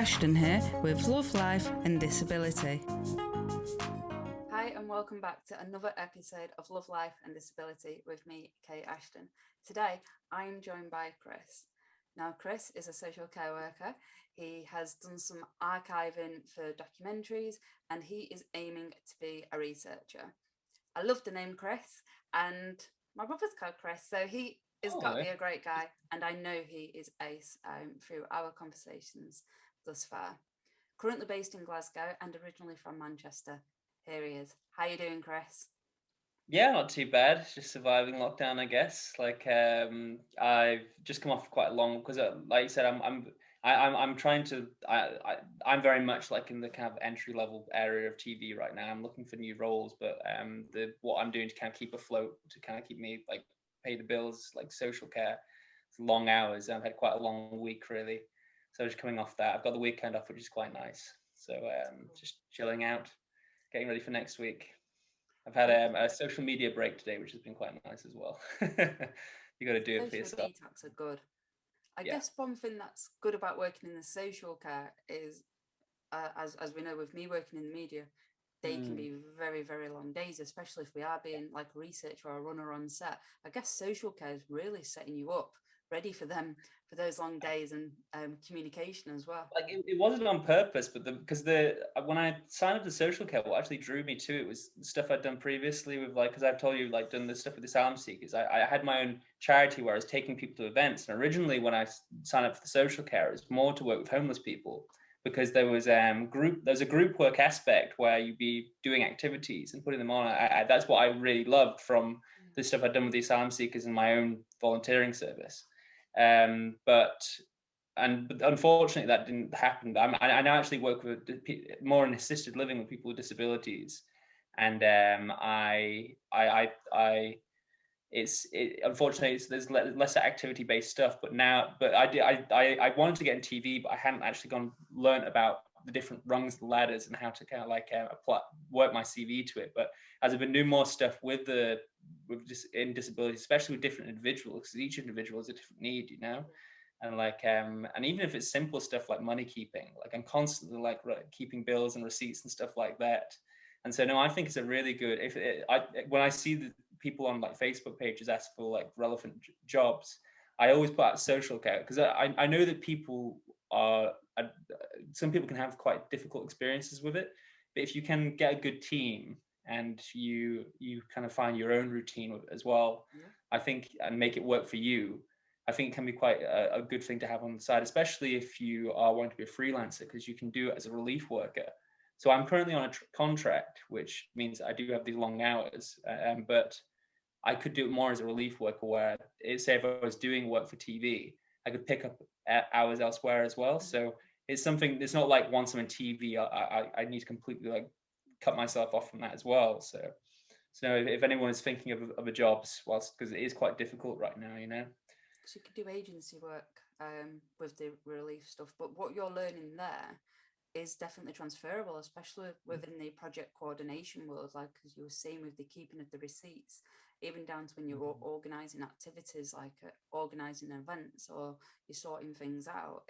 Ashton here with Love, Life and Disability. Hi and welcome back to another episode of Love, Life and Disability with me, Kay Ashton. Today I'm joined by Chris. Now Chris is a social care worker. He has done some archiving for documentaries and he is aiming to be a researcher. I love the name Chris and my brother's called Chris, so he has got to be a great guy and I know he is ace through our conversations thus far. Currently based in Glasgow and originally from Manchester. Here he is. How you doing, Chris? Yeah, not too bad. Just surviving lockdown, I guess. I've just come off quite a long because, like you said, I'm trying to. I'm very much like in the kind of entry level area of TV right now. I'm looking for new roles, but what I'm doing to kind of keep afloat, to kind of keep me like pay the bills, like social care. It's long hours. I've had quite a long week really, so just coming off that. I've got the weekend off, which is quite nice. So just chilling out, getting ready for next week. I've had a social media break today, which has been quite nice as well. You got to do it for yourself. Detox are good. I guess one thing that's good about working in the social care is, as we know, with me working in the media, they can be very, very long days, especially if we are being like a researcher or a runner on set. I guess social care is really setting you up ready for them for those long days and communication as well. Like it wasn't on purpose, but when I signed up to social care, what actually drew me to it was the stuff I'd done previously with because I've told you done the stuff with the asylum seekers. I had my own charity where I was taking people to events, and originally when I signed up for the social care, it was more to work with homeless people because there was a group work aspect where you'd be doing activities and putting them on. That's what I really loved from the stuff I'd done with the asylum seekers and my own volunteering service. But unfortunately that didn't happen. I now actually work with more in assisted living with people with disabilities, and unfortunately there's less activity based stuff. But I wanted to get in TV, but I hadn't actually learned about the different rungs of the ladders and how to kind of work my CV to it. But as I've been doing more stuff in disabilities, especially with different individuals, because each individual has a different need, and even if it's simple stuff like money keeping, like I'm constantly keeping bills and receipts and stuff like that. And so no, I think it's a really good. When I see the people on Facebook pages ask for relevant jobs, I always put out social care because I know that some people can have quite difficult experiences with it, but if you can get a good team and you kind of find your own routine with it as well, I think, and make it work for you, I think it can be quite a good thing to have on the side, especially if you are wanting to be a freelancer, because you can do it as a relief worker. So I'm currently on a contract, which means I do have these long hours, but I could do it more as a relief worker where, say if I was doing work for TV, I could pick up hours elsewhere as well. So it's not like once I'm in TV, I need to completely cut myself off from that as well. So if anyone is thinking of a jobs, because it is quite difficult right now, So you could do agency work with the relief stuff, but what you're learning there is definitely transferable, especially within the project coordination world, like as you were saying with the keeping of the receipts, even down to when you're organising activities like organising events or you're sorting things out.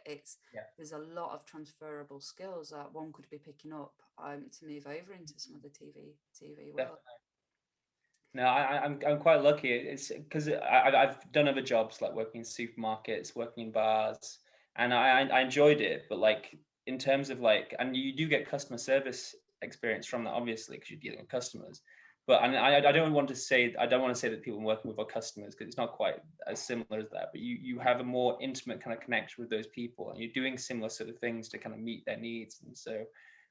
There's a lot of transferable skills that one could be picking up to move over into some of the TV world. No, I'm quite lucky. It's because I've done other jobs like working in supermarkets, working in bars, and I enjoyed it. But in terms of and you do get customer service experience from that, obviously, because you're dealing with customers. But I don't want to say that people working with our customers, because it's not quite as similar as that. But you have a more intimate kind of connection with those people, and you're doing similar sort of things to kind of meet their needs. And so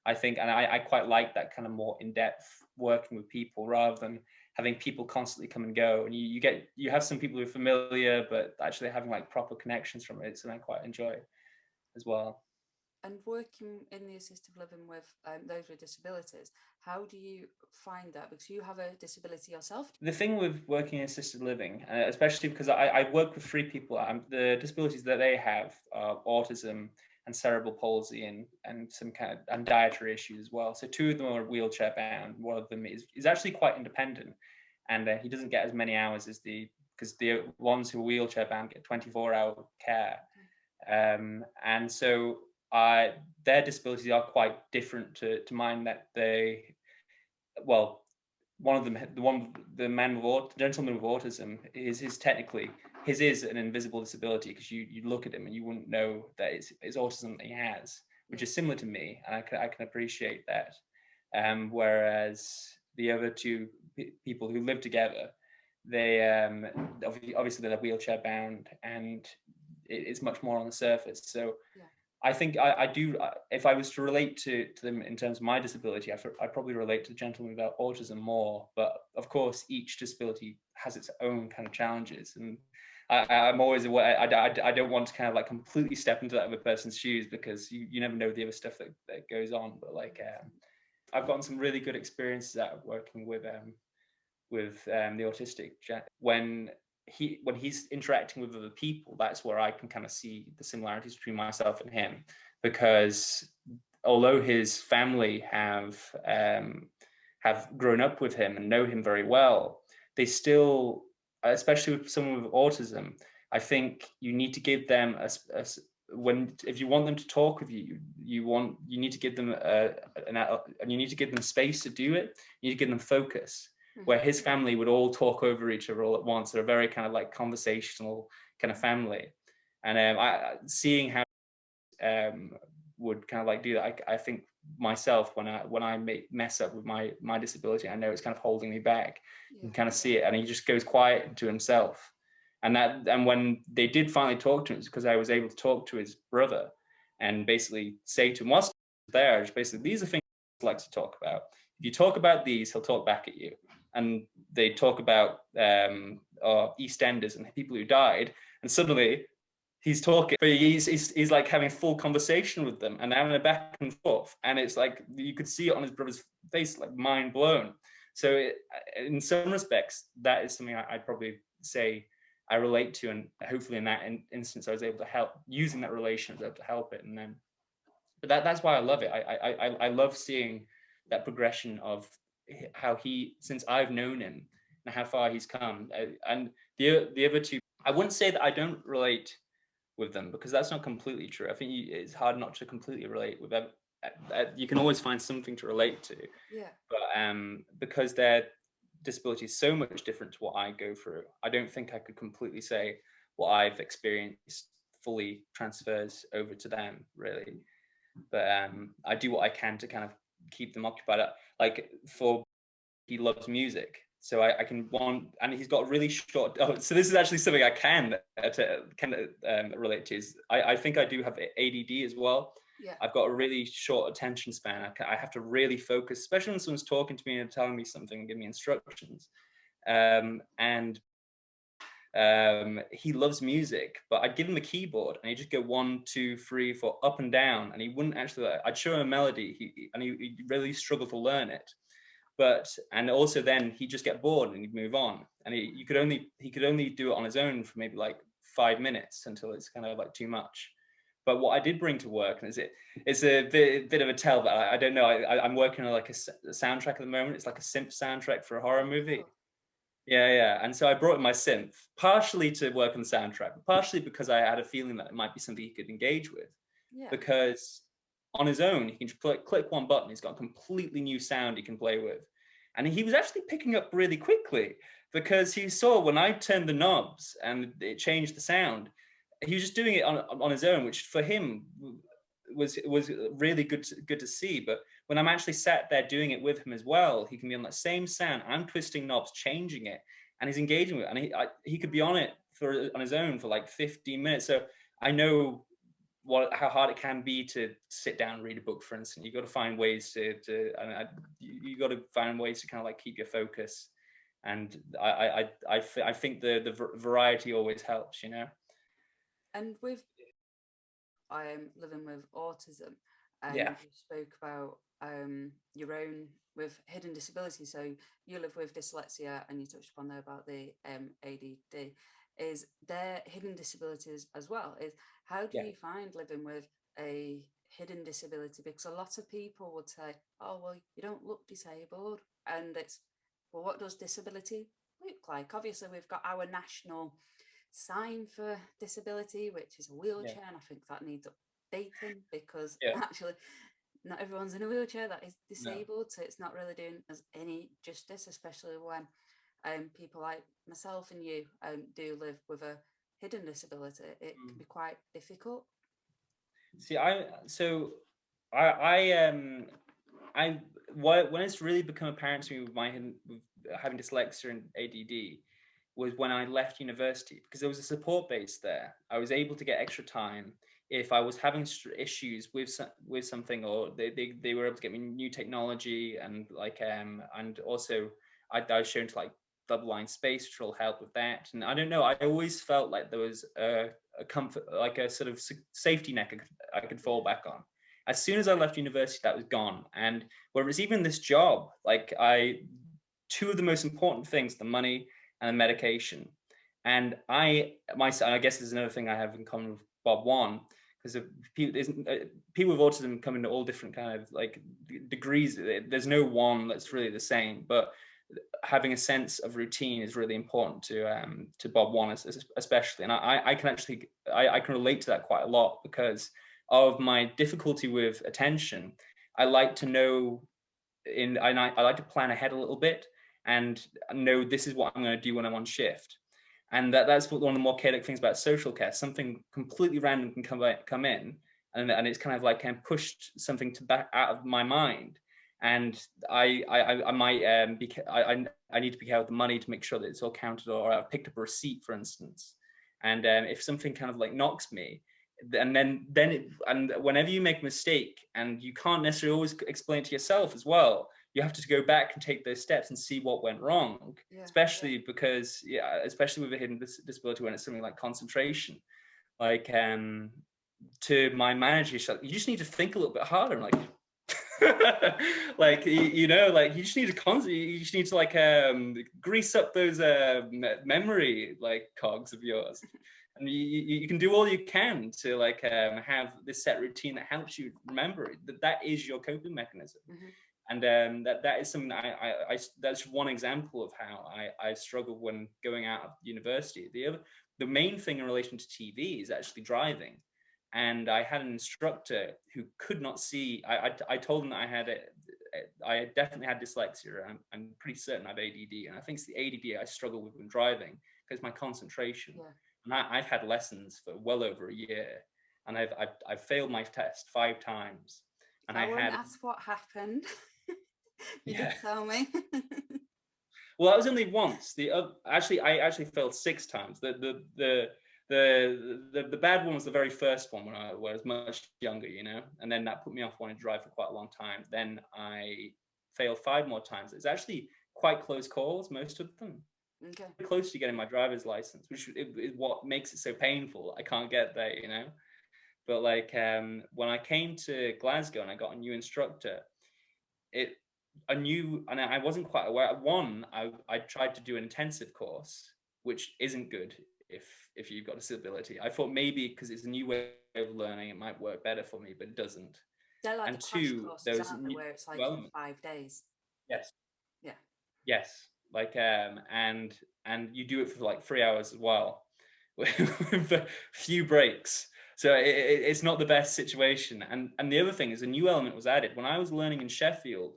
I think, and I quite like that kind of more in-depth working with people rather than having people constantly come and go, and you have some people who are familiar, but actually having proper connections from it, so I quite enjoy as well. And working in the assisted living with those with disabilities, how do you find that? Because you have a disability yourself. The thing with working in assisted living, especially because I work with 3 people, the disabilities that they have are autism and cerebral palsy and some kind of and dietary issues as well. So 2 of them are wheelchair bound. One of them is actually quite independent, and he doesn't get as many hours as because the ones who are wheelchair bound get 24-hour care, and so their disabilities are quite different to mine. That one of them, the gentleman with autism, is technically his is an invisible disability, because you look at him and you wouldn't know that it's autism that he has, which is similar to me, and I can appreciate that. Whereas the other two people who live together, they obviously they're wheelchair bound, and it's much more on the surface. So I think I do, if I was to relate to them in terms of my disability, I probably relate to the gentleman without autism more. But of course, each disability has its own kind of challenges. And I'm always aware, I don't want to kind of like completely step into that other person's shoes, because you never know the other stuff that goes on. But like, I've gotten some really good experiences out of working with the autistic when he's interacting with other people. That's where I can kind of see the similarities between myself and him, because although his family have grown up with him and know him very well, they still, especially with someone with autism, I think you need to give them if you want them to talk with you, you need to give them you need to give them space to do it. You need to give them focus. Where his family would all talk over each other all at once. They're a very kind of like conversational kind of family. And seeing how would kind of like do that, I think myself, when I mess up with my disability, I know it's kind of holding me back. You can kind of see it, and he just goes quiet to himself. And when they did finally talk to him, it's because I was able to talk to his brother and basically say to him, whilst there, just basically, these are things he likes to talk about. If you talk about these, he'll talk back at you. And they talk about EastEnders and people who died, and suddenly he's talking, but he's like having a full conversation with them and having a back and forth, and it's like you could see it on his brother's face, like mind blown. So in some respects, that is something I'd probably say I relate to, and hopefully in that instance I was able to help, using that relationship to help it. And then, but that's why I love it. I love seeing that progression of how since I've known him and how far he's come. And the other two, I wouldn't say that I don't relate with them, because that's not completely true. I think it's hard not to completely relate with them. You can always find something to relate to. But because their disability is so much different to what I go through, I don't think I could completely say what I've experienced fully transfers over to them, really. But I do what I can to kind of keep them occupied. Like he loves music, so I can and he's got really short. Oh, so this is actually something I can relate to. Is I think I do have ADD as well. I've got a really short attention span. I have to really focus, especially when someone's talking to me and telling me something and giving me instructions. And he loves music, but I'd give him a keyboard and he'd just go 1, 2, 3, 4 up and down, and he wouldn't actually. I'd show him a melody, he really struggled to learn it. And also then he'd just get bored and he'd move on, and he could only do it on his own for maybe like 5 minutes until it's kind of like too much. But what I did bring to work, and it's a bit of a tell, but I don't know. I'm working on like a soundtrack at the moment. It's like a synth soundtrack for a horror movie. Yeah. And so I brought in my synth, partially to work on the soundtrack, but partially because I had a feeling that it might be something he could engage with. Because on his own, he can just click one button. He's got a completely new sound he can play with. And he was actually picking up really quickly, because he saw when I turned the knobs and it changed the sound, he was just doing it on his own, which for him was really good to see. But when I'm actually sat there doing it with him as well, he can be on that same sound. I'm twisting knobs, changing it, and he's engaging with it. And he could be on it on his own for like 15 minutes. So I know how hard it can be to sit down and read a book, for instance. You got to find ways you got to find ways to kind of like keep your focus. And I think the variety always helps, you know. And with living with autism, and you spoke about your own with hidden disability. So you live with dyslexia, and you touched upon there about the ADD. Is there hidden disabilities as well? Is how do you find living with a hidden disability? Because a lot of people would say, oh, well, you don't look disabled. And it's, well, what does disability look like? Obviously, we've got our national sign for disability, which is a wheelchair, and I think that needs updating, because Yeah. actually not everyone's in a wheelchair that is No. disabled, so it's not really doing us any justice, especially when people like myself and you do live with a hidden disability. It can be quite difficult. See, when it's really become apparent to me with having dyslexia and ADD was when I left university, because there was a support base there. I was able to get extra time if I was having issues with something, or they were able to get me new technology, and and also I was shown to like double line space, which will help with that. And I don't know, I always felt like there was a comfort, like a sort of safety net I could fall back on. As soon as I left university, that was gone. And whether it's even this job, like two of the most important things, the money and the medication. And I guess there's another thing I have in common with Bob One, because people with autism come into all different kind of like degrees. There's no one that's really the same, but having a sense of routine is really important to Bob One especially. And I can relate to that quite a lot because of my difficulty with attention. I like to know I like to plan ahead a little bit and know this is what I'm going to do when I'm on shift. And that's one of the more chaotic things about social care. Something completely random can come in, and it's kind of like pushed something back out of my mind. And I might I need to be careful with the money to make sure that it's all counted, or I've picked up a receipt, for instance. And if something kind of like knocks me, and whenever you make a mistake, and you can't necessarily always explain it to yourself as well, you have to go back and take those steps and see what went wrong. Especially because especially with a hidden disability, when it's something like concentration, like to my manager, she's like, you just need to think a little bit harder. I'm like like like you just need to like grease up those memory like cogs of yours. And you can do all you can to like have this set routine that helps you remember it. That is your coping mechanism. And that is something that I that's one example of how I struggled when going out of university. The main thing in relation to TV is actually driving. And I had an instructor who could not see. I told him that I definitely had dyslexia. I'm pretty certain I have ADD, and I think it's the ADD I struggle with when driving, because my concentration. And I've had lessons for well over a year, and I've failed my test 5 times. And I won't ask what happened. You did tell me. Well, that was only once. I actually failed 6 times. The bad one was the very first one when I was much younger, and then that put me off wanting to drive for quite a long time. Then I failed 5 more times. It's actually quite close calls, most of them. Okay. Close to getting my driver's license, which is what makes it so painful. I can't get there, But like when I came to Glasgow and I got a new instructor, and I wasn't quite aware. One, I tried to do an intensive course, which isn't good if you've got a disability. I thought maybe because it's a new way of learning, it might work better for me, but it doesn't. They're like and the crash courses, aren't they, where it's like 5 days. Yes. Yeah. Yes. Like and you do it for like 3 hours as well, with a few breaks. So it's not the best situation. And the other thing is a new element was added. When I was learning in Sheffield,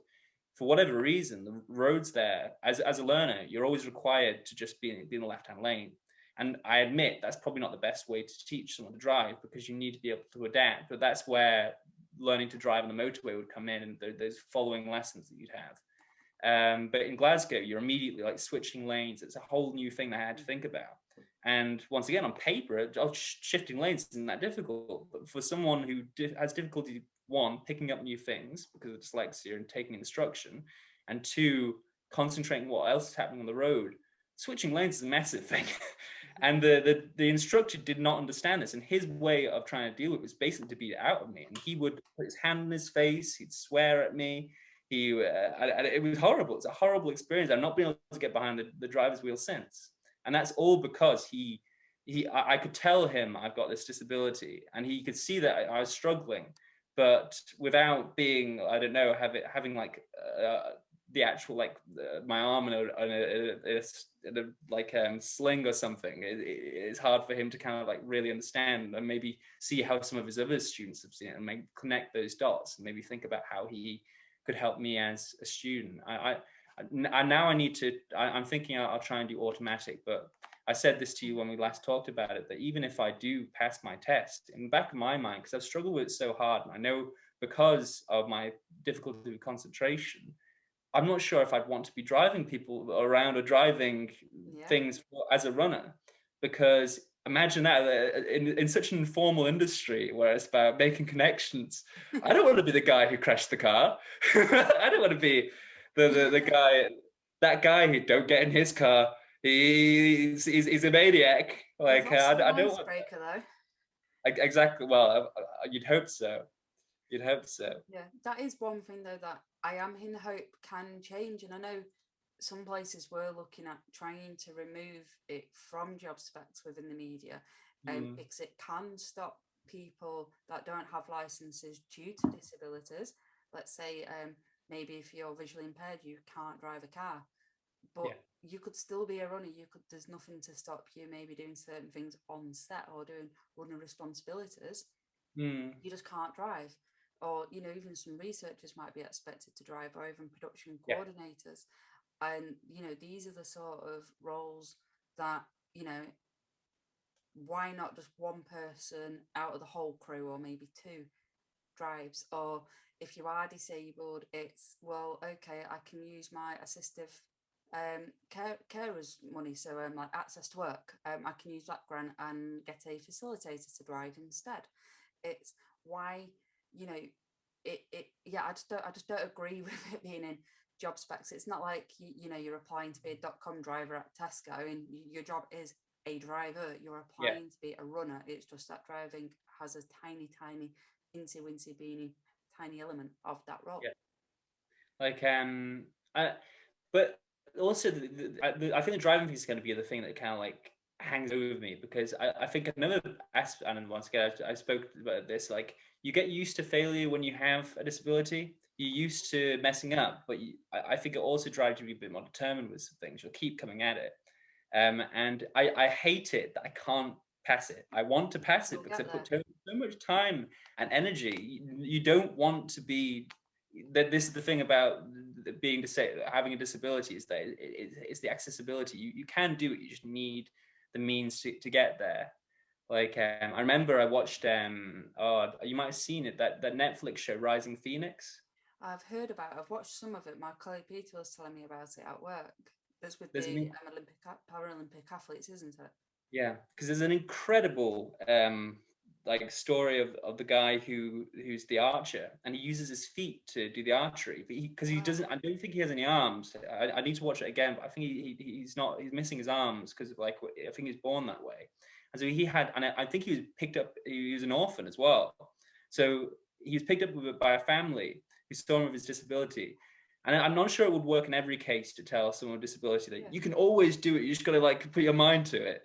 for whatever reason, the roads there, as a learner, you're always required to just be in the left-hand lane. And I admit that's probably not the best way to teach someone to drive, because you need to be able to adapt. But that's where learning to drive on the motorway would come in, and those following lessons that you'd have. But in Glasgow, you're immediately like switching lanes. It's a whole new thing that I had to think about. And once again, on paper, shifting lanes isn't that difficult. But for someone who has difficulty, one, picking up new things because of dyslexia and taking instruction, and 2, concentrating what else is happening on the road, switching lanes is a massive thing. And the instructor did not understand this. And his way of trying to deal with it was basically to beat it out of me. And he would put his hand on his face. He'd swear at me. It was horrible. It's a horrible experience. I've not been able to get behind the driver's wheel since. And that's all because I could tell him I've got this disability, and he could see that I was struggling, but without being, I don't know, having like the actual like my arm in a sling or something, it's hard for him to kind of like really understand and maybe see how some of his other students have seen it and maybe connect those dots and maybe think about how he could help me as a student. I'm thinking I'll try and do automatic, but I said this to you when we last talked about it, that even if I do pass my test, in the back of my mind, because I've struggled with it so hard, and I know because of my difficulty with concentration, I'm not sure if I'd want to be driving people around or driving things as a runner, because imagine that in such an informal industry where it's about making connections. I don't want to be the guy who crashed the car. I don't want to be the guy, that guy who don't get in his car. He's a maniac. Like I don't want. Icebreaker though. Exactly. Well, you'd hope so. You'd hope so. Yeah, that is one thing though that I am in hope can change, and I know some places were looking at trying to remove it from job specs within the media, because it can stop people that don't have licenses due to disabilities. Let's say maybe if you're visually impaired, you can't drive a car, but you could still be a runner. There's nothing to stop you maybe doing certain things on set or doing runner responsibilities. You just can't drive. Or, you know, even some researchers might be expected to drive, or even production coordinators. And, you know, these are the sort of roles that, you know, why not just one person out of the whole crew, or maybe two drives? Or if you are disabled, it's, well, okay, I can use my assistive carers money, so like access to work, I can use that grant and get a facilitator to drive instead. It's why, you know, I just don't agree with it being in job specs. It's not like you know, you're applying to be a .com driver at Tesco and your job is a driver. You're applying to be a runner. It's just that driving has a tiny incy wincy beanie tiny element of that role. But also I think the driving piece is going to be the thing that kind of like hangs over me, because I think another aspect, and once again I spoke about this, like you get used to failure when you have a disability. You're used to messing up, but I think it also drives you to be a bit more determined with some things. You'll keep coming at it, and I hate it that I can't pass it. I want to pass it because I put so much time and energy. You don't want to be. That this is the thing about being having a disability, is that it's the accessibility. You can do it. You just need the means to get there. Like I remember I watched you might have seen it, that Netflix show Rising Phoenix. I've heard about it. I've watched some of it. My colleague Peter was telling me about it at work. There's with the Olympic Paralympic athletes, isn't it? Yeah, because there's an incredible like story of the guy who's the archer, and he uses his feet to do the archery, but because he doesn't, I don't think he has any arms. I need to watch it again, but I think he's missing his arms because like I think he's born that way. And so he had, and I think he was picked up. He was an orphan as well, so he was picked up by a family who saw him with his disability. And I'm not sure it would work in every case to tell someone with disability that you can always do it. You just got to like put your mind to it.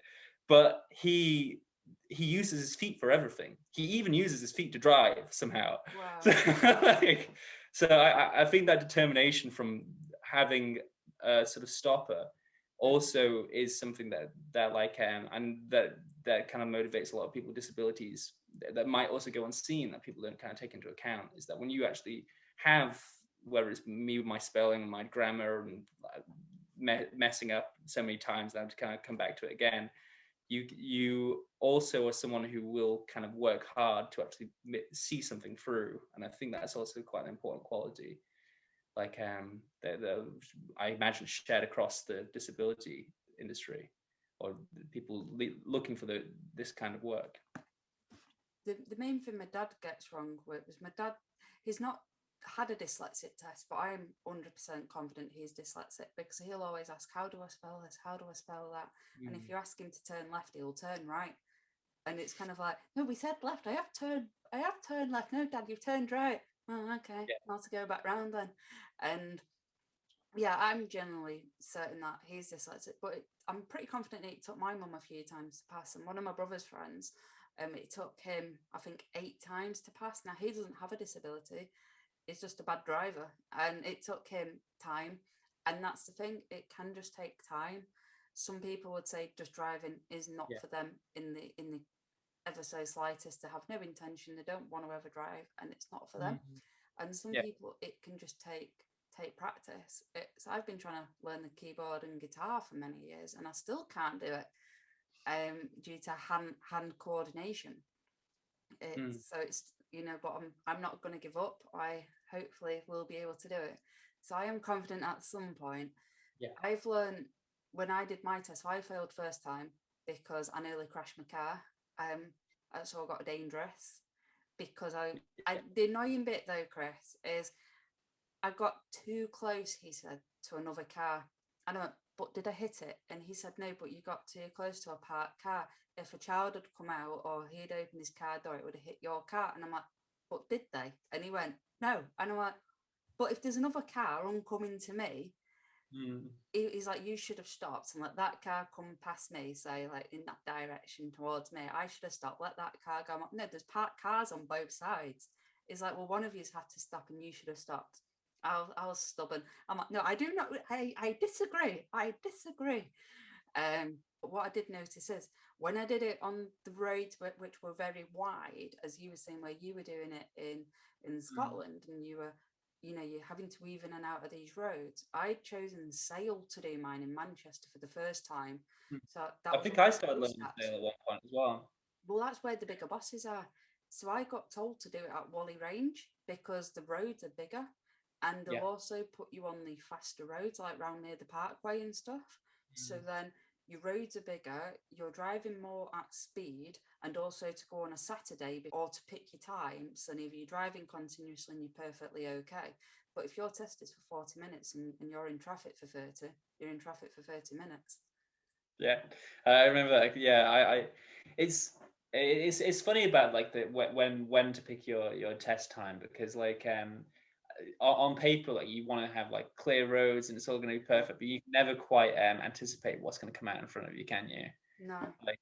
But he uses his feet for everything. He even uses his feet to drive somehow. Wow. So I think that determination from having a sort of stopper also is something that like and that kind of motivates a lot of people with disabilities that might also go unseen, that people don't kind of take into account, is that when you actually have, whether it's me with my spelling, my grammar, and messing up so many times that I have to kind of come back to it again, you also are someone who will kind of work hard to actually see something through. And I think that's also quite an important quality, like I imagine shared across the disability industry, or people looking for this kind of work. The main thing my dad gets wrong with is my dad, he's not had a dyslexic test, but I'm 100% confident he's dyslexic, because he'll always ask, how do I spell this? How do I spell that? And if you ask him to turn left, he'll turn right. And it's kind of like, no, we said left. I have turned left. No, Dad, you've turned right. Oh, okay. I'll have to go back round then. And yeah, I'm generally certain that he's dyslexic, but I'm pretty confident it took my mum a few times to pass. And one of my brother's friends, it took him, I think, 8 times to pass. Now, he doesn't have a disability. is just a bad driver, and it took him time. And that's the thing, it can just take time. Some people would say just driving is not for them in the ever so slightest. They have no intention, they don't want to ever drive, and it's not for them. And some people, it can just take practice. So I've been trying to learn the keyboard and guitar for many years, and I still can't do it due to hand coordination. So it's, you know, but I'm not going to give up. I hopefully will be able to do it. So I am confident at some point. I've learned when I did my test, so I failed first time because I nearly crashed my car. So I got dangerous because the annoying bit though, Chris, is I got too close, he said, to another car. And I went, but did I hit it? And he said, no, but you got too close to a parked car. If a child had come out or he'd opened his car door, it would have hit your car. And I'm like, but did they? And he went, no. And I'm like, but if there's another car oncoming to me, he's like, you should have stopped and let that car come past me, say like in that direction towards me. I should have stopped, let that car go. No, there's parked cars on both sides. He's like, well, one of you's had to stop and you should have stopped. I was stubborn. I'm like, no, I do not. I disagree. I disagree. But what I did notice is when I did it on the roads which were very wide, as you were saying, where you were doing it in Scotland, and you were, you know, you're having to weave in and out of these roads. I'd chosen sail to do mine in Manchester for the first time. So that I think I started learning sail at one point as well. Well, that's where the bigger bosses are. So I got told to do it at Whalley Range because the roads are bigger. And they'll also put you on the faster roads, like round near the parkway and stuff. So then your roads are bigger, you're driving more at speed, and also to go on a Saturday or to pick your times. And if you're driving continuously and you're perfectly okay. But if your test is for 40 minutes and you're in traffic for 30, you're in traffic for 30 minutes. Yeah, I remember that. Yeah, it's funny about like the when to pick your test time, because like on paper, like you want to have like clear roads and it's all going to be perfect, but you can never quite anticipate what's going to come out in front of you, can you? No. Like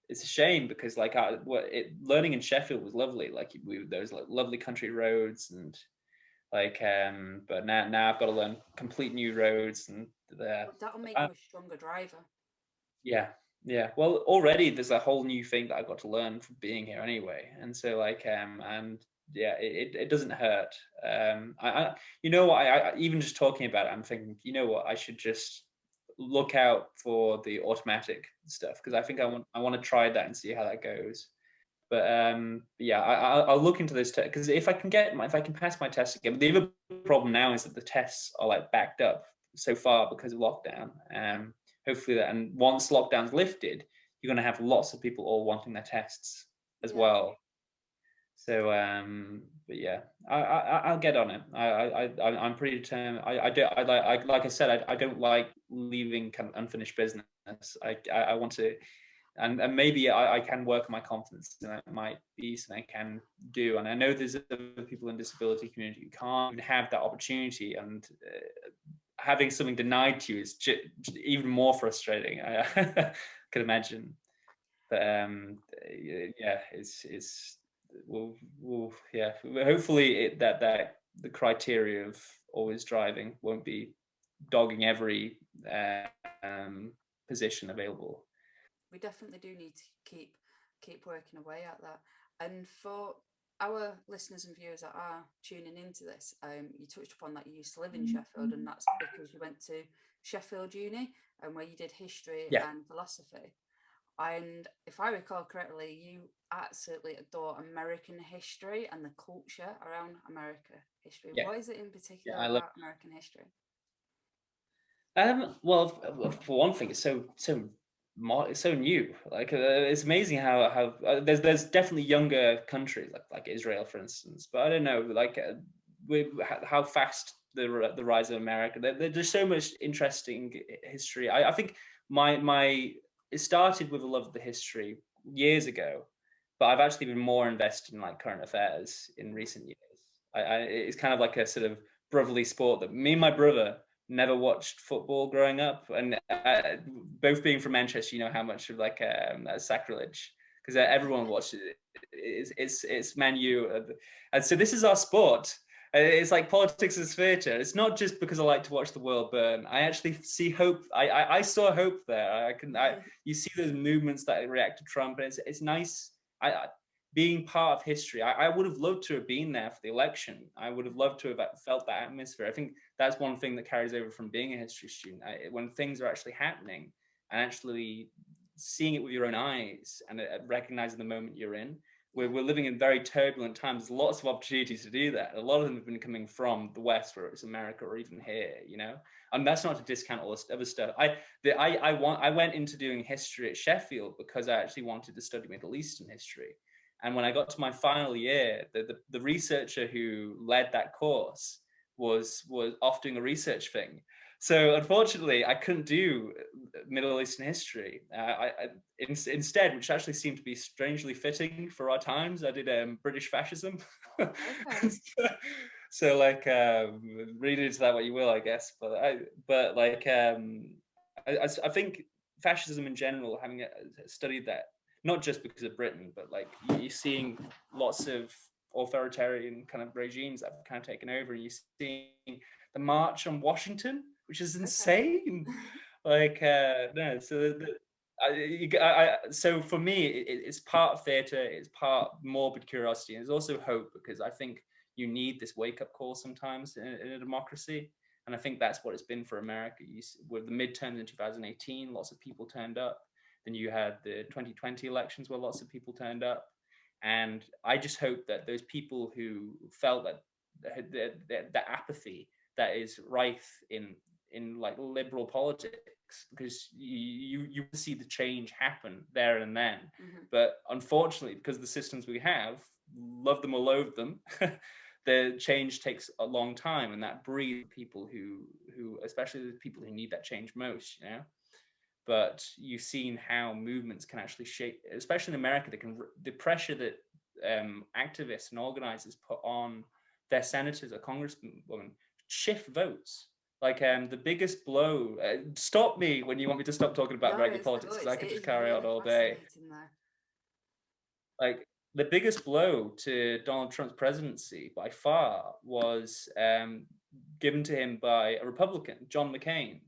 it's a shame because like learning in Sheffield was lovely. Like there was like lovely country roads and like but now I've got to learn complete new roads, and that'll make you a stronger driver. Yeah. Well, already there's a whole new thing that I got to learn from being here anyway, and so like and yeah, it doesn't hurt. I you know what, I even just talking about it, I'm thinking, you know what, I should just look out for the automatic stuff, because I think I want to try that and see how that goes. But yeah, I'll look into this because if I can pass my test again. But the other problem now is that the tests are like backed up so far because of lockdown. Hopefully that, and once lockdown's lifted, you're going to have lots of people all wanting their tests as well. So but yeah, I'll get on it. I'm pretty determined. Like I said, I don't like leaving kind of unfinished business. I want to, and maybe I can work on my confidence, and that might be something I can do. And I know there's other people in the disability community who can't even have that opportunity, and having something denied to you is even more frustrating. I could imagine. But yeah, it's yeah. Hopefully that the criteria of always driving won't be dogging every position available. We definitely do need to keep working away at that. And for our listeners and viewers that are tuning into this, you touched upon that you used to live in Sheffield, and that's because you went to Sheffield Uni and where you did history and philosophy. And if I recall correctly, you absolutely adore American history and the culture around American history. What is it in particular about American history? Well, for one thing, it's so new. Like it's amazing how there's definitely younger countries like Israel, for instance, but I don't know, like how fast the rise of America. There's so much interesting history. I think it started with a love of the history years ago, but I've actually been more invested in like current affairs in recent years. It's kind of like a sort of brotherly sport that me and my brother never watched football growing up, and both being from Manchester, you know how much of like that's sacrilege, because everyone watches it. It's Man U, and so this is our sport. It's like politics is theatre. It's not just because I like to watch the world burn. I actually see hope. I saw hope there. You see those movements that react to Trump, and it's nice. Being part of history, I would have loved to have been there for the election. I would have loved to have felt that atmosphere. I think that's one thing that carries over from being a history student. When things are actually happening and actually seeing it with your own eyes and recognizing the moment you're in. We're living in very turbulent times. There's lots of opportunities to do that. A lot of them have been coming from the West, whether it's America or even here, you know. And that's not to discount all this other stuff. I went into doing history at Sheffield because I actually wanted to study Middle Eastern history. And when I got to my final year, the researcher who led that course was off doing a research thing. So unfortunately, I couldn't do Middle Eastern history. Instead, which actually seemed to be strangely fitting for our times, I did British fascism. Okay. So like, read into that what you will, I guess. I think fascism in general, having studied that, not just because of Britain, but like you're seeing lots of authoritarian kind of regimes that have kind of taken over, and you're seeing the March on Washington, which is insane. Like, no, so so for me, it's part theatre, it's part morbid curiosity, and it's also hope, because I think you need this wake-up call sometimes in a democracy, and I think that's what it's been for America. With the midterms in 2018, lots of people turned up. Then you had the 2020 elections where lots of people turned up, and I just hope that those people who felt that the apathy that is rife in like liberal politics, because you see the change happen there and then. But unfortunately, because of the systems we have, love them or loathe them, the change takes a long time, and that breeds people who especially the people who need that change most, you know. But you've seen how movements can actually shape, especially in America, the pressure that activists and organizers put on their senators or congresswomen shift votes. Like the biggest blow. Stop me when you want me to stop talking about American politics, because I could just carry on all day. Like the biggest blow to Donald Trump's presidency by far was given to him by a Republican, John McCain.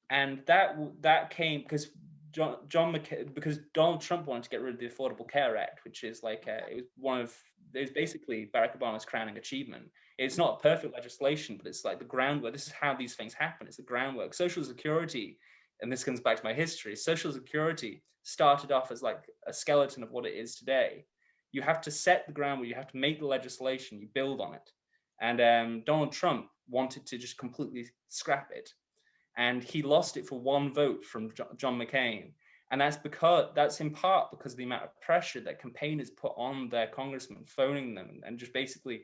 And that came because John McCain, because Donald Trump wanted to get rid of the Affordable Care Act, which is like it was basically Barack Obama's crowning achievement. It's not perfect legislation, but it's like the groundwork. This is how these things happen. It's the groundwork. Social Security, and this comes back to my history. Social Security started off as like a skeleton of what it is today. You have to set the groundwork. You have to make the legislation. You build on it. And Donald Trump wanted to just completely scrap it. And he lost it for one vote from John McCain. And that's in part because of the amount of pressure that campaigners put on their congressmen, phoning them and just basically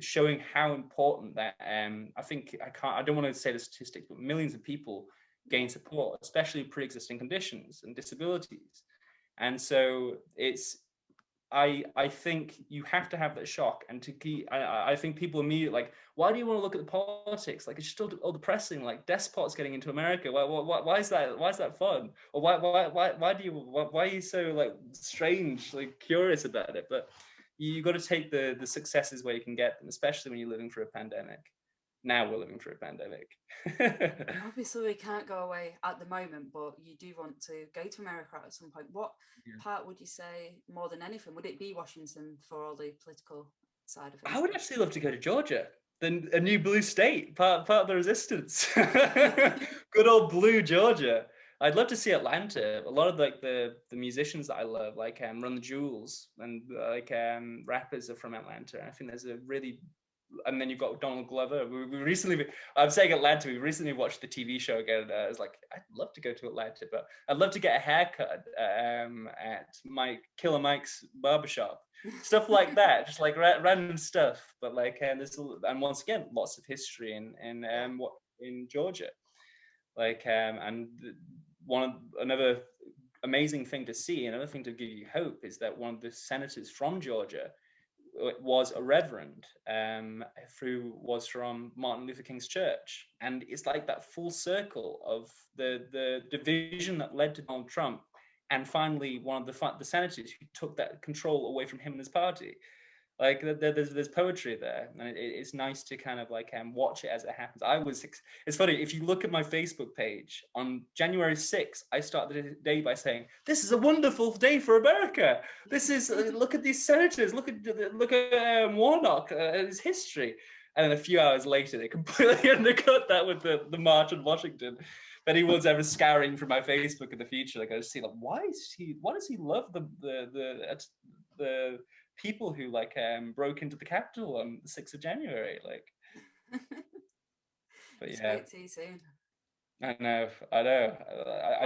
showing how important that, I don't want to say the statistics, but millions of people gain support, especially pre-existing conditions and disabilities. And so I think you have to have that shock, and to keep. I think people immediately like, why do you want to look at the politics? Like, it's still all depressing. Like despots getting into America. Why is that? Why is that fun? Or why are you so like strange, like curious about it? But you got to take the successes where you can get them, especially when you're living through a pandemic. Now we're living through a pandemic. Obviously, we can't go away at the moment, but you do want to go to America at some point. What part would you say more than anything? Would it be Washington for all the political side of it? I would actually love to go to Georgia, then a new blue state, part of the resistance. Good old blue Georgia. I'd love to see Atlanta. A lot of like the musicians that I love, like Run the Jewels and like rappers are from Atlanta. I think there's a really, and then you've got Donald Glover. I'm saying Atlanta, we recently watched the TV show again. I was like, I'd love to go to Atlanta, but I'd love to get a haircut at Killer Mike's barbershop. Stuff like that, just like random stuff. But like, and once again, lots of history in Georgia. Like, and another amazing thing to see, another thing to give you hope is that one of the senators from Georgia was a reverend who was from Martin Luther King's church. And it's like that full circle of the division that led to Donald Trump, and finally one of the senators who took that control away from him and his party. Like there's poetry there, and it's nice to kind of like watch it as it happens. It's funny, if you look at my Facebook page on January 6th, I started the day by saying, "This is a wonderful day for America. This is look at these senators, look at Warnock and his history." And then a few hours later, they completely undercut that with the march on Washington. If anyone's ever scouring for my Facebook in the future, like I just see like, why does he love the people who like broke into the Capitol on the 6th of January, like. But you yeah, spoke too soon. I know. I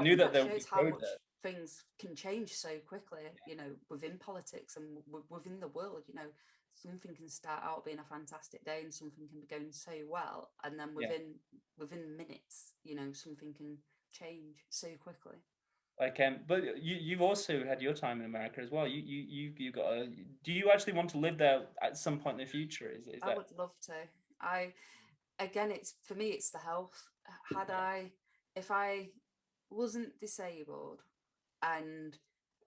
knew think that there shows would be how much protest. things can change so quickly, you know, within politics and within the world. You know, something can start out being a fantastic day and something can be going so well, and then within minutes, you know, something can change so quickly. Like but you've also had your time in America as well. You got a, do you actually want to live there at some point in the future? Is I that? would love to. Again, it's for me, it's the health. If I wasn't disabled and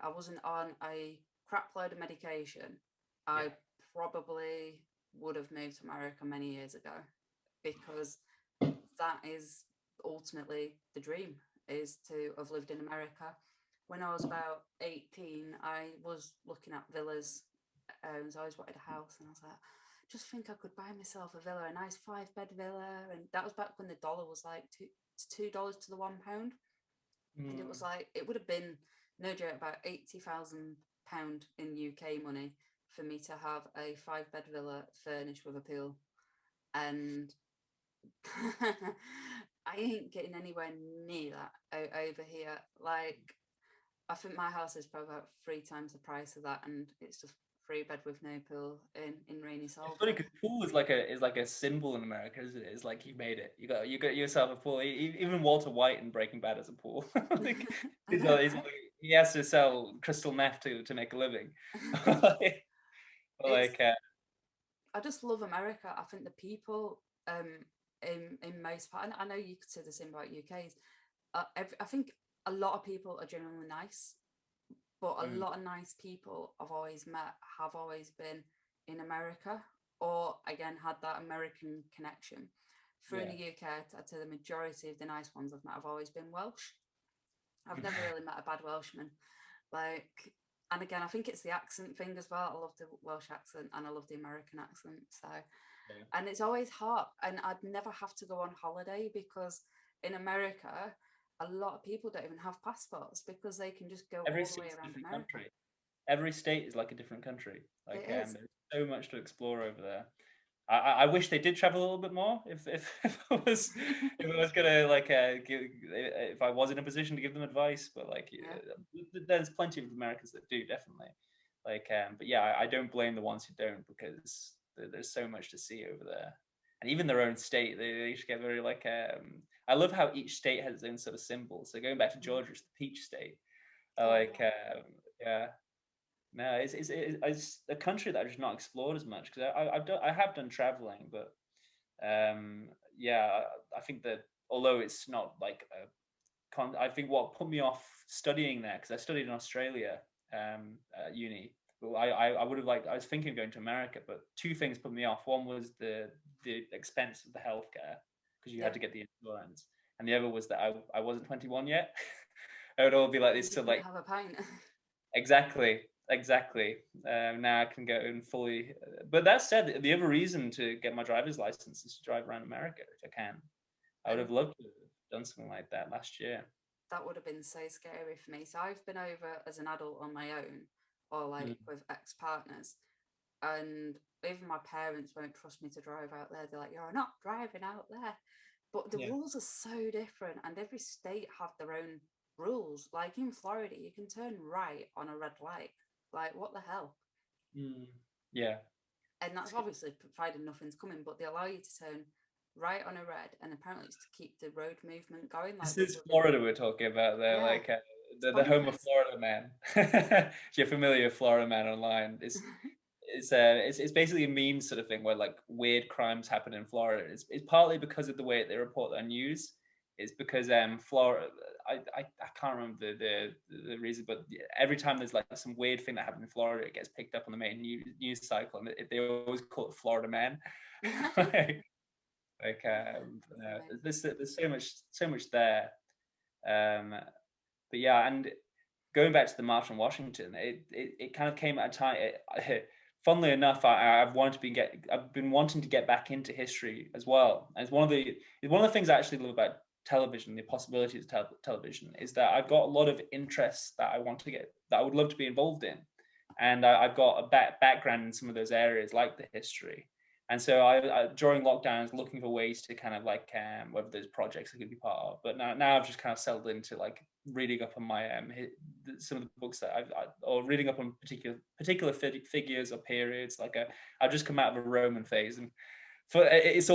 I wasn't on a crap load of medication, I probably would have moved to America many years ago, because that is ultimately the dream, is to have lived in America. When I was about 18, I was looking at villas. So I always wanted a house, and I was like, just think I could buy myself a villa, a nice 5-bed villa. And that was back when the dollar was like $2 to the £1. And it was like, it would have been, no joke, about £80,000 in UK money for me to have a 5-bed villa furnished with a pool. And I ain't getting anywhere near that over here. Like, I think my house is probably about 3 times the price of that, and it's just 3-bed with no pool in rainy Salford. It's funny because pool is like a symbol in America, isn't it? It's like you made it. You got yourself a pool. Even Walter White in Breaking Bad has a pool. Like, he has to sell crystal meth to make a living. Like, I just love America. I think the people in most part, and I know you could say the same about UK's. I think a lot of people are genuinely nice, but a lot of nice people I've always met have always been in America, or again had that American connection. Through in the UK, I'd say the majority of the nice ones I've met have always been Welsh. I've never really met a bad Welshman. Like, and again, I think it's the accent thing as well. I love the Welsh accent and I love the American accent. So, and it's always hot. And I'd never have to go on holiday, because in America, a lot of people don't even have passports, because they can just go all the way around America. Country. Every state is like a different country. Like, there's so much to explore over there. I wish they did travel a little bit more. If I was gonna like if I was in a position to give them advice, but like there's plenty of Americans that do, definitely. Like but yeah, I don't blame the ones who don't, because there's so much to see over there, and even their own state, they should get very like I love how each state has its own sort of symbol. So going back to Georgia, it's the peach state. Yeah. No, it's a country that I've just not explored as much, because I have done traveling, but yeah, I think that although it's not like I think what put me off studying there, because I studied in Australia at uni, but I would have liked, I was thinking of going to America, but 2 things put me off. One was the expense of the healthcare, because you had to get the insurance, and the other was that I wasn't 21 yet. I would all be like this, so like have a pint. Exactly. Now I can go in fully. But that said, the other reason to get my driver's license is to drive around America if I can. I would have loved to have done something like that last year. That would have been so scary for me. So I've been over as an adult on my own, or like with ex-partners, and even my parents won't trust me to drive out there. They're like, "You're not driving out there." But the rules are so different, and every state have their own rules. Like in Florida, you can turn right on a red light. Like, what the hell? Yeah. And that's obviously provided nothing's coming, but they allow you to turn right on a red, and apparently it's to keep the road movement going. Like, this is Florida we're talking about there, like the home of Florida Man. If you're familiar with Florida Man online, it's basically a meme sort of thing where like weird crimes happen in Florida. It's partly because of the way they report their news. is because Florida. I can't remember the reason, but every time there's like some weird thing that happened in Florida, it gets picked up on the main news cycle, and they always call it Florida Man. There's so much there. But yeah, and going back to the March on Washington, it kind of came at a time. Funnily enough, I've been wanting to get back into history as well. And it's one of the things I actually love about television, the possibilities of television, is that I've got a lot of interests that I would love to be involved in, and I've got a background in some of those areas, like the history. And so I during lockdown, I was looking for ways to kind of like whether there's projects I could be part of. But now I've just kind of settled into like reading up on my some of the books that or reading up on particular figures or periods. Like I've just come out of a Roman phase, and it's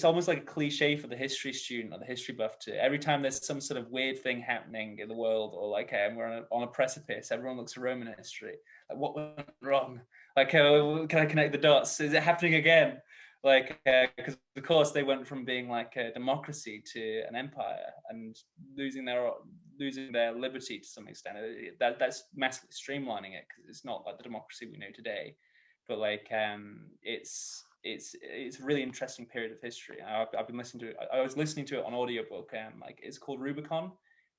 almost like a cliche for the history student or the history buff to every time there's some sort of weird thing happening in the world, or like we're on a precipice, everyone looks at Roman history. Like, what went wrong? Like, can I connect the dots? Is it happening again? Like, because of course they went from being like a democracy to an empire and losing their liberty to some extent. That's massively streamlining it, because it's not like the democracy we know today. But like, it's a really interesting period of history. I've been listening to it. I was listening to it on audiobook. Like, it's called Rubicon.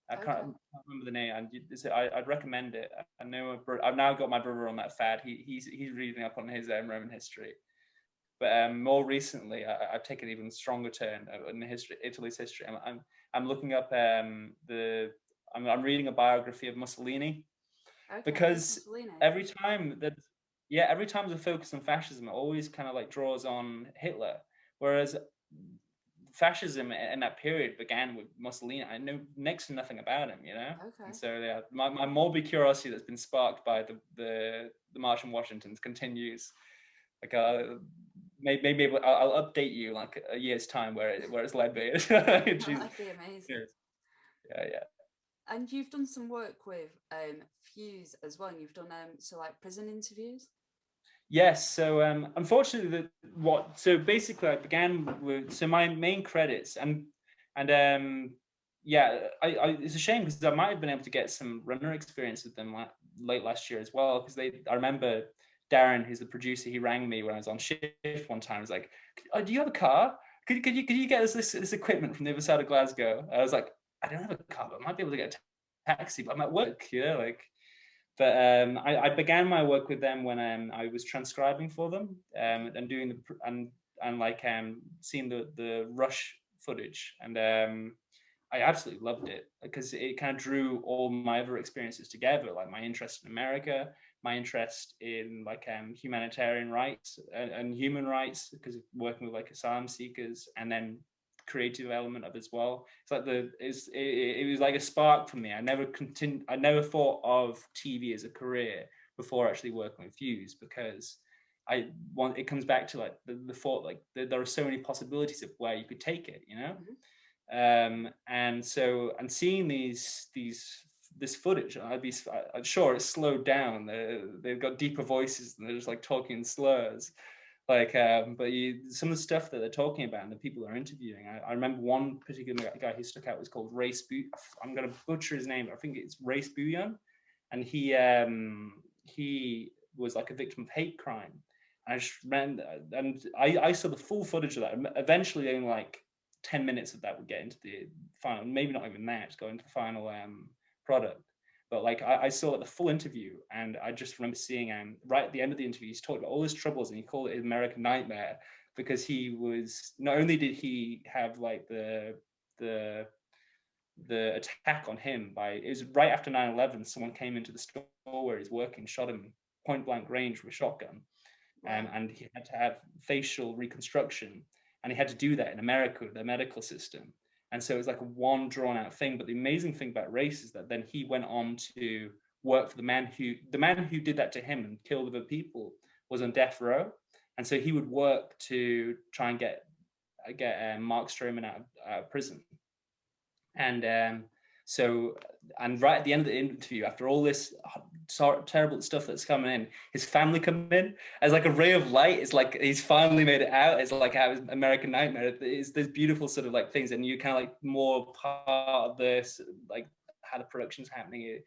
I can't remember the name, and I'd recommend it. I know I've now got my brother on that fad. He's reading up on his Roman history, but more recently I've taken an even stronger turn in Italy's history. I'm looking up I'm reading a biography of Mussolini, because every time there's a focus on fascism, it always kind of like draws on Hitler, whereas fascism in that period began with Mussolini. I know next to nothing about him, you know. Okay. And so yeah, my morbid curiosity that's been sparked by the March on Washington continues. Like maybe I'll update you like a year's time where it's led me. That'd be amazing. Yeah. And you've done some work with Fusse as well. And you've done so like prison interviews. Yes. So unfortunately, basically I began with my main credits and it's a shame, because I might have been able to get some runner experience with them late last year as well, because I remember Darren, who's the producer, he rang me when I was on shift one time. He was like, "Oh, do you have a car? Could you get us this equipment from the other side of Glasgow?" I was like, "I don't have a car, but I might be able to get a taxi, but I'm at work, you know, like." But I began my work with them when I was transcribing for them and doing seeing the rush footage, and I absolutely loved it, because it kind of drew all my other experiences together, like my interest in America, my interest in like humanitarian rights and human rights, because of working with like asylum seekers, and then creative element of it as well. It's like it was like a spark for me. I never thought of TV as a career before actually working with Fusse, because it comes back to like the thought, like there are so many possibilities of where you could take it, you know. And seeing this footage, I'm sure it's slowed down. They've got deeper voices and they're just like talking in slurs. Like, but some of the stuff that they're talking about and the people they're interviewing, I remember one particular guy who stuck out was called Race I'm going to butcher his name, but I think it's Race Bouillon, and he was like a victim of hate crime. And I just ran, and I saw the full footage of that. Eventually, only like 10 minutes of that would get into the final, maybe not even that, just go into the final product. But like I saw the full interview, and I just remember seeing right at the end of the interview, he's talking about all his troubles, and he called it his American nightmare, because he was, not only did he have like the attack on him it was right after 9/11, someone came into the store where he's working, shot him point blank range with a shotgun. And he had to have facial reconstruction, and he had to do that in America with the medical system. And so it was like a one drawn out thing. But the amazing thing about Race is that then he went on to work for the man who did that to him and killed other people was on death row. And so he would work to try and get Mark Stroman out of prison. And right at the end of the interview, after all this terrible stuff that's coming in, his family come in as like a ray of light. It's like he's finally made it out. It's like how American Nightmare. It's there's beautiful sort of like things, and you kind of like more part of this, like how the production's happening.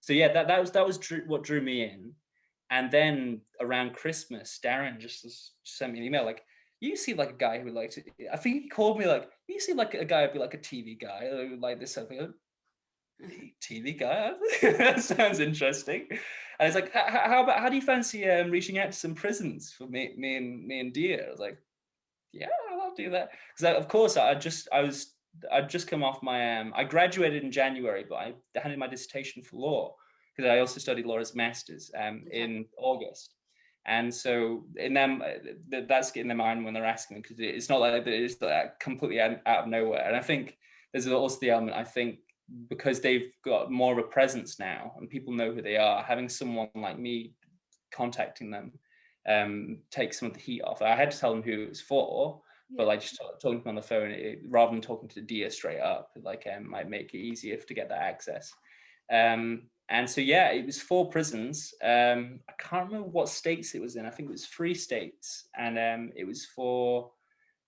So yeah, that was what drew me in. And then around Christmas, Darren just sent me an email like, you seem like a guy who would like to, I think he called me like, you seem like a guy who'd be like a TV guy, like this sort of thing. TV guy? That sounds interesting. And it's like, how do you fancy reaching out to some prisons for me and Dia? I was like, yeah, I'll do that. Because of course I'd just come off my I graduated in January, but I handed my dissertation for law because I also studied law as master's in August. And so in them, that's getting their mind when they're asking, because it's not like it's like completely out of nowhere. And I think there's also the element, I think, because they've got more of a presence now and people know who they are, having someone like me contacting them takes some of the heat off. I had to tell them who it was for, but like just talking to them on the phone, rather than talking to Dia straight up, like might make it easier to get that access. And so yeah, it was 4 prisons. I can't remember what states it was in. I think it was 3 states, and it was for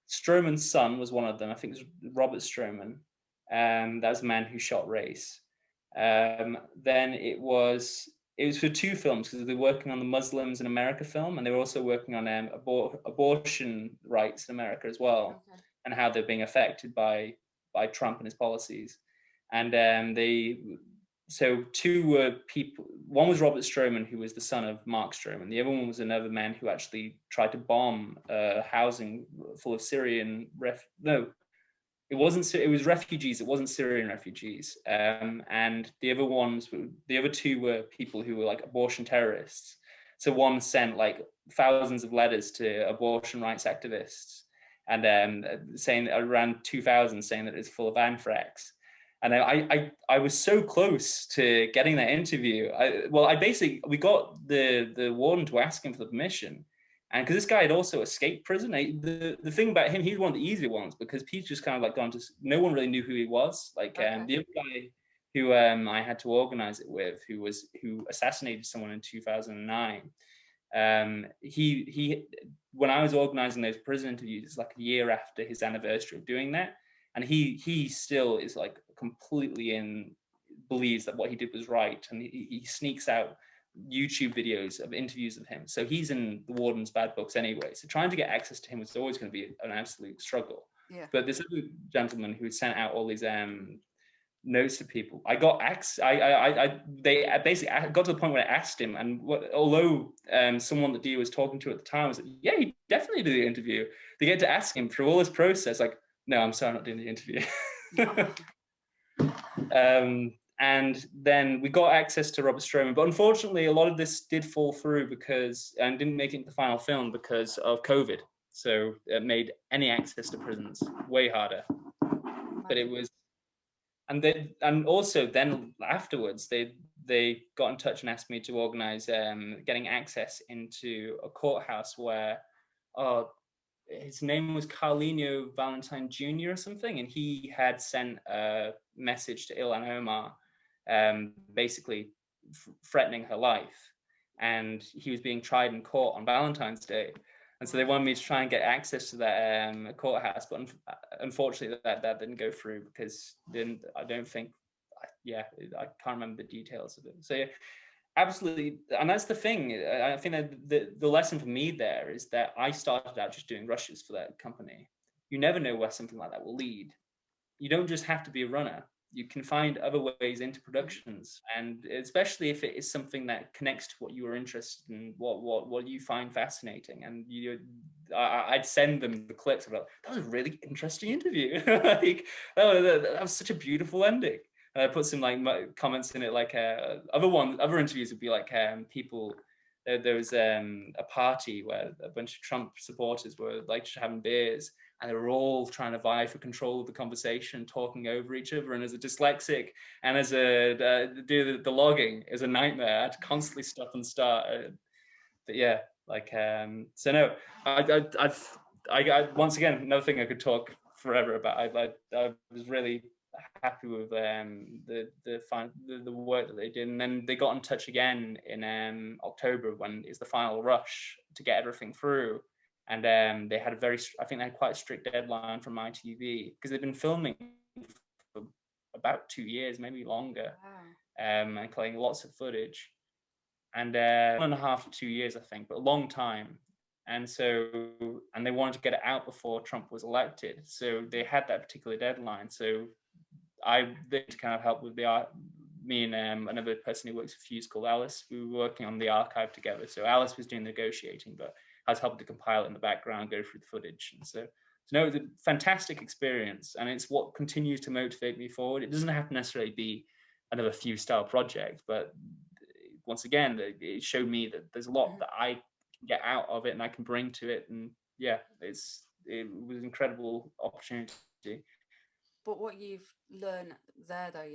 Stroman's son was one of them. I think it was Robert Stroman. That was the man who shot Race. Then it was for 2 films, because they were working on the Muslims in America film, and they were also working on abortion rights in America as well, and how they're being affected by Trump and his policies. And so 2 were people. One was Robert Stroman, who was the son of Mark Stroman. The other one was another man who actually tried to bomb a housing full of Syrian it was refugees. It wasn't Syrian refugees. And the other 2 were people who were like abortion terrorists. So one sent like thousands of letters to abortion rights activists, and saying around 2000, saying that it's full of anthrax. And I was so close to getting that interview. We got the warden to ask him for the permission. And because this guy had also escaped prison, the thing about him, he's one of the easier ones, because Pete's just kind of like gone to, no one really knew who he was. Like the other guy who I had to organize it with, who assassinated someone in 2009. He when I was organizing those prison interviews, it's like a year after his anniversary of doing that, and he still is like completely believes that what he did was right, and he sneaks out YouTube videos of interviews of him. So he's in the warden's bad books anyway. So trying to get access to him was always going to be an absolute struggle. Yeah. But this other gentleman who sent out all these notes to people, I got they basically got to the point where I asked him, and although someone that Dia was talking to at the time was like, yeah, he definitely did the interview. They get to ask him through all this process, like, no, I'm sorry, I'm not doing the interview. And then we got access to Robert Stroman, but unfortunately, a lot of this did fall through and didn't make it into the final film because of COVID. So it made any access to prisons way harder. But it was, and also then afterwards, they got in touch and asked me to organize getting access into a courthouse where, his name was Carlinho Valentine Jr. or something, and he had sent a message to Ilhan Omar, basically threatening her life, and he was being tried in court on Valentine's Day, and so they wanted me to try and get access to that courthouse, but unfortunately that didn't go through, because I can't remember the details of it. So yeah, absolutely. And that's the thing. I think that the lesson for me there is that I started out just doing rushes for that company. You never know where something like that will lead. You don't just have to be a runner. You can find other ways into productions, and especially if it is something that connects to what you are interested in, what you find fascinating. And I'd send them the clips about, that was a really interesting interview. Like, that was such a beautiful ending. And I put some like comments in it, like other interviews would be like people. There was a party where a bunch of Trump supporters were like just having beers, and they were all trying to vie for control of the conversation, talking over each other. And as a dyslexic and as do the logging is a nightmare. I had to constantly stop and start. But yeah, like so no, I once again, another thing I could talk forever about. I was really happy with the work that they did. And then they got in touch again in October when it's the final rush to get everything through. And they had I think they had quite a strict deadline from ITV because they've been filming for about 2 years, maybe longer, and collecting lots of footage. And 1.5 to 2 years, I think, but a long time. And they wanted to get it out before Trump was elected. So they had that particular deadline. So they kind of helped with the art. Me and another person who works for Fusse called Alice, we were working on the archive together. So Alice was doing negotiating, but I was helping to compile it in the background, go through the footage. And so no, it was a fantastic experience. And it's what continues to motivate me forward. It doesn't have to necessarily be another Fusse style project, but once again, it showed me that there's a lot that I can get out of it and I can bring to it. And yeah, it was an incredible opportunity. But what you've learned there, though,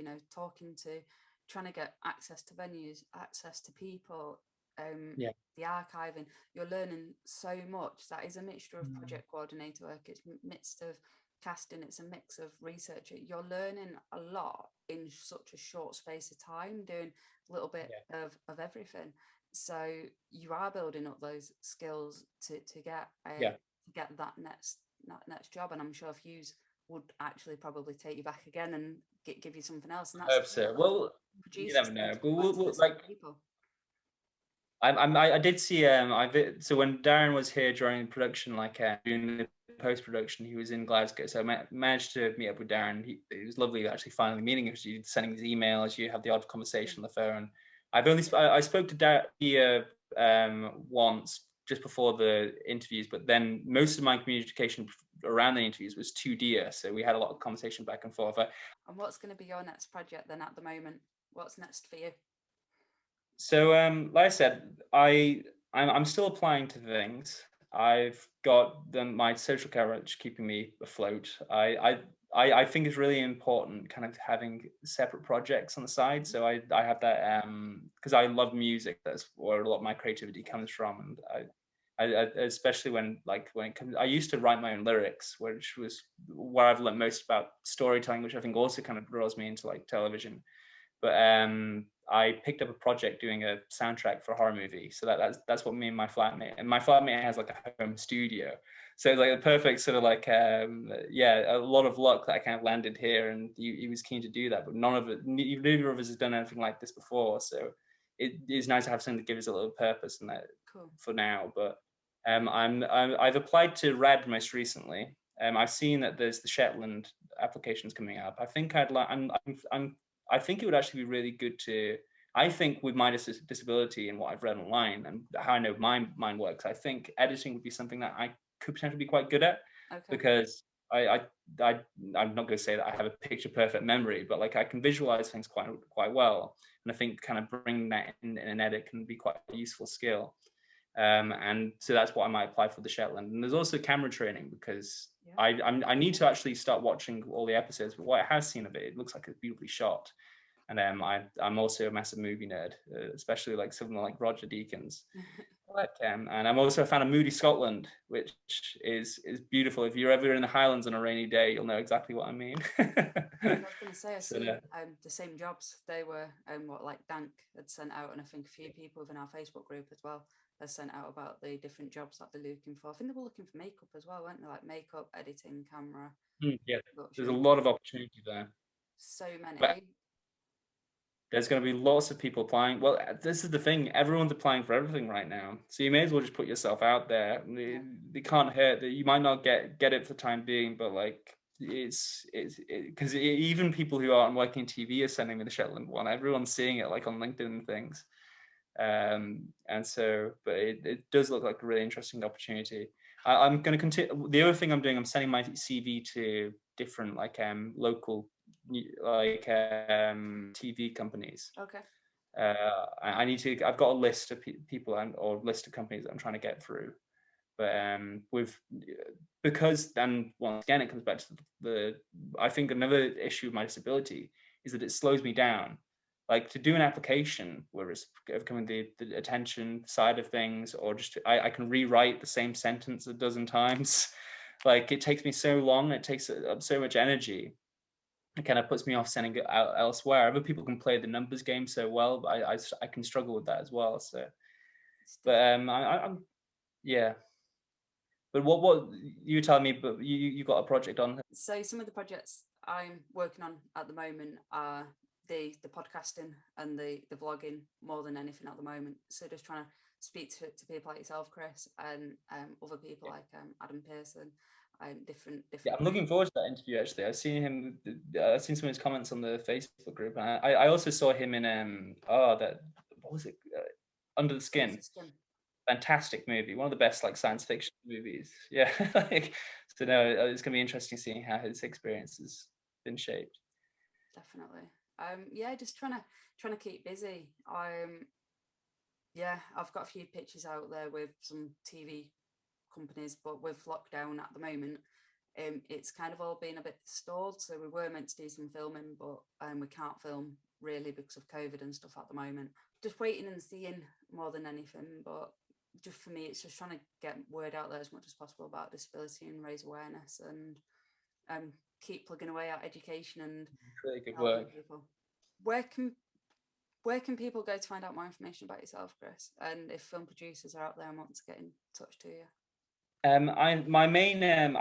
trying to get access to venues, access to people, the archiving, you're learning so much. That is a mixture of project coordinator work, it's a mix of casting, it's a mix of research. You're learning a lot in such a short space of time, doing a little bit of everything. So you are building up those skills to get that next job. And I'm sure Fusse would actually probably take you back again and give you something else. And that's I hope so. Well, you never know. But we'll like people. I did see so when Darren was here during production, like doing the post production, he was in Glasgow, so I managed to meet up with Darren. It was lovely actually finally meeting him. You sending his emails, you have the odd conversation on the phone. I spoke to Darren once just before the interviews, but then most of my communication around the interviews was to Dia, so we had a lot of conversation back and forth. And what's going to be your next project then at the moment? What's next for you? So, like I said, I'm still applying to things. I've got my social care which keeping me afloat. I think it's really important kind of having separate projects on the side. So I have that because I love music. That's where a lot of my creativity comes from, and I especially when it comes, I used to write my own lyrics, which was where I've learned most about storytelling, which I think also kind of draws me into like television. But I picked up a project doing a soundtrack for a horror movie. So that's what me and my flatmate has like a home studio. So like a perfect sort of like a lot of luck that I kind of landed here, and he was keen to do that. But neither of us has done anything like this before. So it is nice to have something to give us a little purpose in that for now. But I've applied to RAD most recently. I've seen that there's the Shetland applications coming up. I think I think it would actually be really good I think with my disability and what I've read online and how I know my mind works, I think editing would be something that I could potentially be quite good at, because I'm not going to say that I have a picture perfect memory, but like I can visualize things quite well. And I think kind of bringing that in an edit can be quite a useful skill. And so that's what I might apply for the Shetland. And there's also camera training, because I need to actually start watching all the episodes, but what I have seen of it looks like it's beautifully shot. And I'm also a massive movie nerd, especially like someone like Roger Deakins. And I'm also a fan of Moody Scotland, which is beautiful. If you're ever in the Highlands on a rainy day, you'll know exactly what I mean. I was going to say, I see the same jobs. They were Dank had sent out, and I think a few people within our Facebook group as well has sent out about the different jobs that they're looking for. I think they were looking for makeup as well, weren't they? Like makeup, editing, camera. Yeah, there's a lot of opportunity there. So many. But there's going to be lots of people applying. Well, this is the thing. Everyone's applying for everything right now. So you may as well just put yourself out there. They can't hurt. You might not get it for the time being, but like it's because even people who aren't working in TV are sending me the Shetland one. Everyone's seeing it like on LinkedIn and things. And so, but it does look like a really interesting opportunity. I'm going to continue. The other thing I'm doing, I'm sending my CV to different local TV companies. I've got a list of people or list of companies that I'm trying to get through, but because then once again it comes back to I think another issue with my disability is that it slows me down. Like to do an application where it's coming the attention side of things, or just I can rewrite the same sentence a dozen times. Like it takes me so long, it takes up so much energy it kind of puts me off sending it out elsewhere. Other people can play the numbers game so well, but I can struggle with that as well. So, but I'm yeah. But what you were telling me? But you got a project on. So some of the projects I'm working on at the moment are the podcasting and the vlogging more than anything at the moment. So just trying to speak to people like yourself, Chris, and other people like Adam Pearson, and different. Yeah, I'm looking forward to that interview. Actually, I've seen him. I've seen some of his comments on the Facebook group, and I also saw him in what was it? Under the Skin. Fantastic movie, one of the best like science fiction movies. Yeah. So no, it's gonna be interesting seeing how his experience has been shaped. Definitely. Yeah, just trying to keep busy. Yeah, I've got a few pictures out there with some TV companies, but with lockdown at the moment, it's kind of all been a bit stalled. So we were meant to do some filming, but we can't film really because of COVID and stuff at the moment. Just waiting and seeing more than anything. But just for me, it's just trying to get word out there as much as possible about disability and raise awareness and keep plugging away at education and really good work. People. Where can people go to find out more information about yourself, Chris? And if film producers are out there and want to get in touch to you? I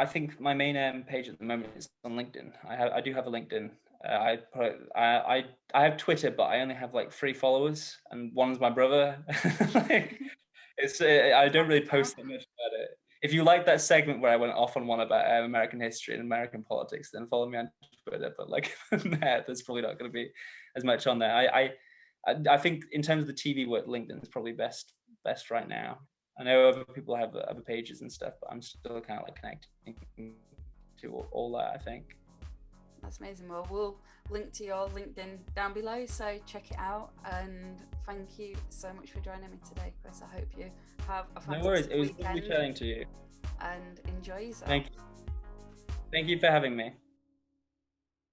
think my main page at the moment is on LinkedIn. I do have a LinkedIn. I have Twitter, but I only have like 3 followers, and one's my brother. Like, I don't really post that much about it. If you like that segment where I went off on one about American history and American politics, then follow me on Twitter. But like, there's probably not going to be as much on there. I think in terms of the TV work, LinkedIn is probably best right now. I know other people have other pages and stuff, but I'm still kind of like connecting to all that, I think. That's amazing. Well, we'll link to your LinkedIn down below, so check it out. And thank you so much for joining me today, Chris. I hope you have a fantastic No worries. It was weekend. lovely chatting to you. And enjoy yourself. Thank you for having me.